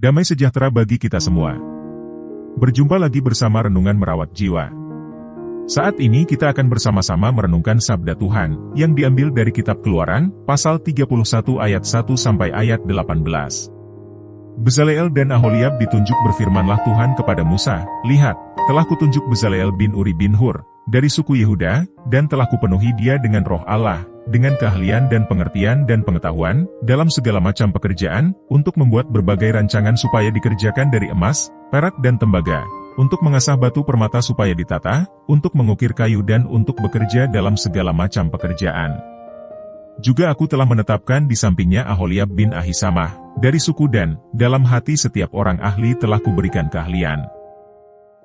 Damai sejahtera bagi kita semua. Berjumpa lagi bersama Renungan Merawat Jiwa. Saat ini kita akan bersama-sama merenungkan sabda Tuhan, yang diambil dari kitab Keluaran, pasal 31 ayat 1 sampai ayat 18. Bezaleel dan Aholiab ditunjuk berfirmanlah Tuhan kepada Musa, "Lihat, telah kutunjuk Bezaleel bin Uri bin Hur, dari suku Yehuda, dan telah kupenuhi dia dengan roh Allah, dengan keahlian dan pengertian dan pengetahuan, dalam segala macam pekerjaan, untuk membuat berbagai rancangan supaya dikerjakan dari emas, perak dan tembaga, untuk mengasah batu permata supaya ditata, untuk mengukir kayu dan untuk bekerja dalam segala macam pekerjaan. Juga aku telah menetapkan di sampingnya Aholiab bin Ahisamah, dari suku Dan, dalam hati setiap orang ahli telah kuberikan keahlian.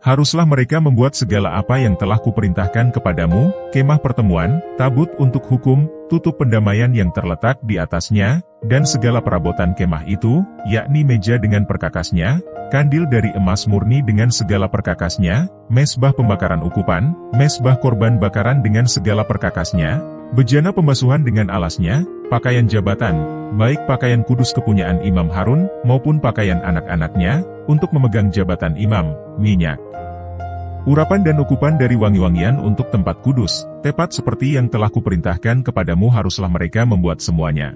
Haruslah mereka membuat segala apa yang telah kuperintahkan kepadamu, kemah pertemuan, tabut untuk hukum, tutup pendamaian yang terletak di atasnya, dan segala perabotan kemah itu, yakni meja dengan perkakasnya, kandil dari emas murni dengan segala perkakasnya, mezbah pembakaran ukupan, mezbah korban bakaran dengan segala perkakasnya, bejana pembasuhan dengan alasnya, pakaian jabatan, baik pakaian kudus kepunyaan Imam Harun, maupun pakaian anak-anaknya, untuk memegang jabatan imam, minyak, urapan dan ukupan dari wangi-wangian untuk tempat kudus, tepat seperti yang telah kuperintahkan kepadamu haruslah mereka membuat semuanya.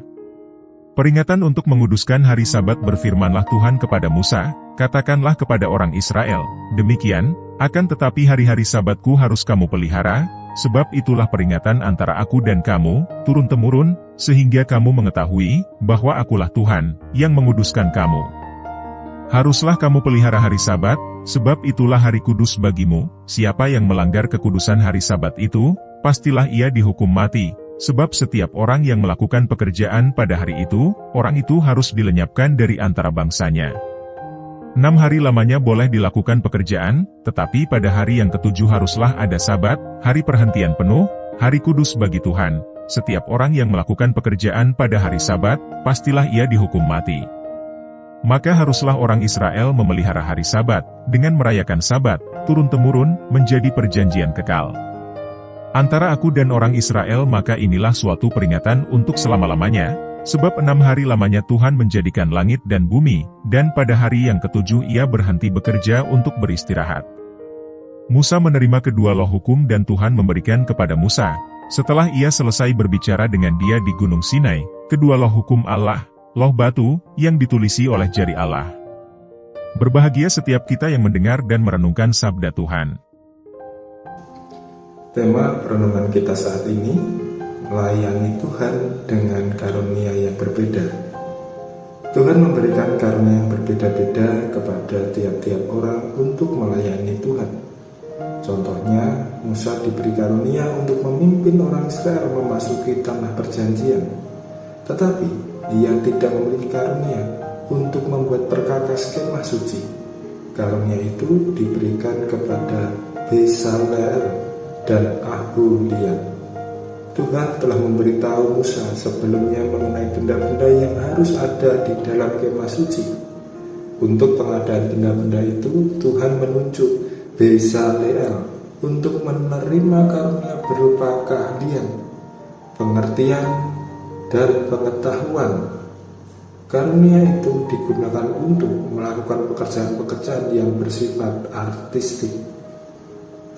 Peringatan untuk menguduskan hari Sabat berfirmanlah Tuhan kepada Musa, katakanlah kepada orang Israel, demikian, akan tetapi hari-hari Sabatku harus kamu pelihara, sebab itulah peringatan antara aku dan kamu, turun-temurun, sehingga kamu mengetahui, bahwa akulah Tuhan, yang menguduskan kamu. Haruslah kamu pelihara hari Sabat, sebab itulah hari kudus bagimu, siapa yang melanggar kekudusan hari Sabat itu, pastilah ia dihukum mati, sebab setiap orang yang melakukan pekerjaan pada hari itu, orang itu harus dilenyapkan dari antara bangsanya. 6 hari lamanya boleh dilakukan pekerjaan, tetapi pada hari yang ketujuh haruslah ada Sabat, hari perhentian penuh, hari kudus bagi Tuhan. Setiap orang yang melakukan pekerjaan pada hari Sabat, pastilah ia dihukum mati. Maka haruslah orang Israel memelihara hari Sabat, dengan merayakan Sabat, turun-temurun, menjadi perjanjian kekal antara aku dan orang Israel. Maka inilah suatu peringatan untuk selama-lamanya, sebab 6 hari lamanya Tuhan menjadikan langit dan bumi, dan pada hari yang ketujuh ia berhenti bekerja untuk beristirahat. Musa menerima kedua loh hukum dan Tuhan memberikan kepada Musa, setelah ia selesai berbicara dengan dia di Gunung Sinai, kedua loh hukum Allah, loh batu, yang ditulisi oleh jari Allah. Berbahagia setiap kita yang mendengar dan merenungkan sabda Tuhan. Tema renungan kita saat ini, melayani Tuhan dengan karunia yang berbeda. Tuhan memberikan karunia yang berbeda-beda kepada tiap-tiap orang untuk melayani Tuhan. Contohnya, Musa diberi karunia untuk memimpin orang Israel memasuki tanah perjanjian. Tetapi, ia tidak memiliki karunia untuk membuat perkakas kemah suci. Karunia itu diberikan kepada Bezaleel dan Aholiab. Tuhan telah memberitahu Musa sebelumnya mengenai benda-benda yang harus ada di dalam kemah suci. Untuk pengadaan benda-benda itu, Tuhan menunjuk Bezaleel untuk menerima karunia berupa keahlian, pengertian, dan pengetahuan. Karunia itu digunakan untuk melakukan pekerjaan-pekerjaan yang bersifat artistik.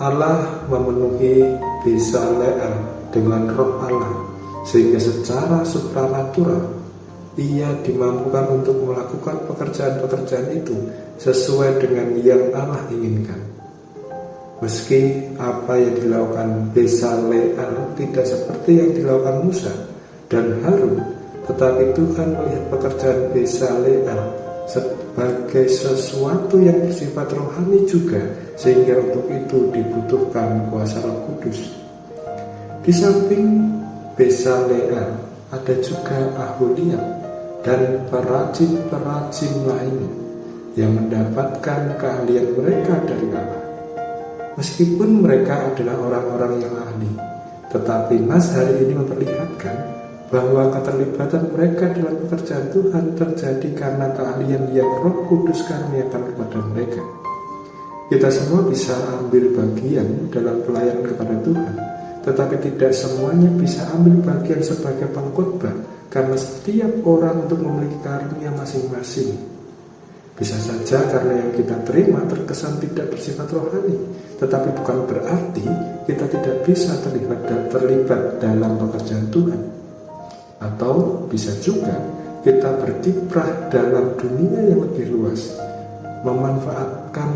Allah memenuhi Bezaleel dengan roh Allah, sehingga secara supranatural, ia dimampukan untuk melakukan pekerjaan-pekerjaan itu sesuai dengan yang Allah inginkan. Meski apa yang dilakukan Bezaleel tidak seperti yang dilakukan Musa dan Harun, tetapi Tuhan melihat pekerjaan Bezaleel sebagai sesuatu yang bersifat rohani juga, sehingga untuk itu dibutuhkan kuasa Roh Kudus. Di samping Bezaleel ada juga Aholiab dan perajin-perajin lainnya yang mendapatkan keahlian mereka dari Allah. Meskipun mereka adalah orang-orang yang ahli, tetapi Nas hari ini memperlihatkan bahwa keterlibatan mereka dalam pekerjaan Tuhan terjadi karena keahlian yang Roh Kudus karuniakan kepada mereka. Kita semua bisa ambil bagian dalam pelayanan kepada Tuhan, tetapi tidak semuanya bisa ambil bagian sebagai pengkhotbah, karena setiap orang untuk memiliki karunia masing-masing. Bisa saja karena yang kita terima terkesan tidak bersifat rohani, tetapi bukan berarti kita tidak bisa terlibat dalam pekerjaan Tuhan. Atau bisa juga kita berkiprah dalam dunia yang lebih luas, memanfaatkan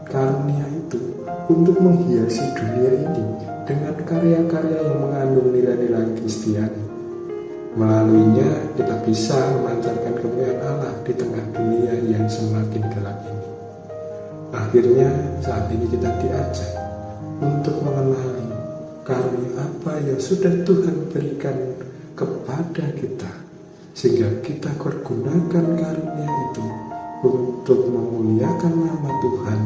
karunia itu untuk menghiasi dunia ini dengan karya-karya yang mengandung nilai-nilai Kristiani. Melaluinya kita bisa memancarkan kemuliaan Allah di tengah dunia yang semakin gelap ini. Akhirnya saat ini kita diajak untuk mengenali karunia apa yang sudah Tuhan berikan kepada kita, sehingga kita pergunakan karunia itu untuk memuliakan nama Tuhan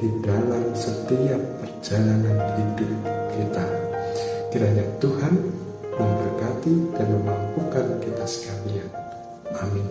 di dalam setiap perjalanan hidup kita. Kiranya Tuhan memberkati dan memampukan kita sekalian. Amin.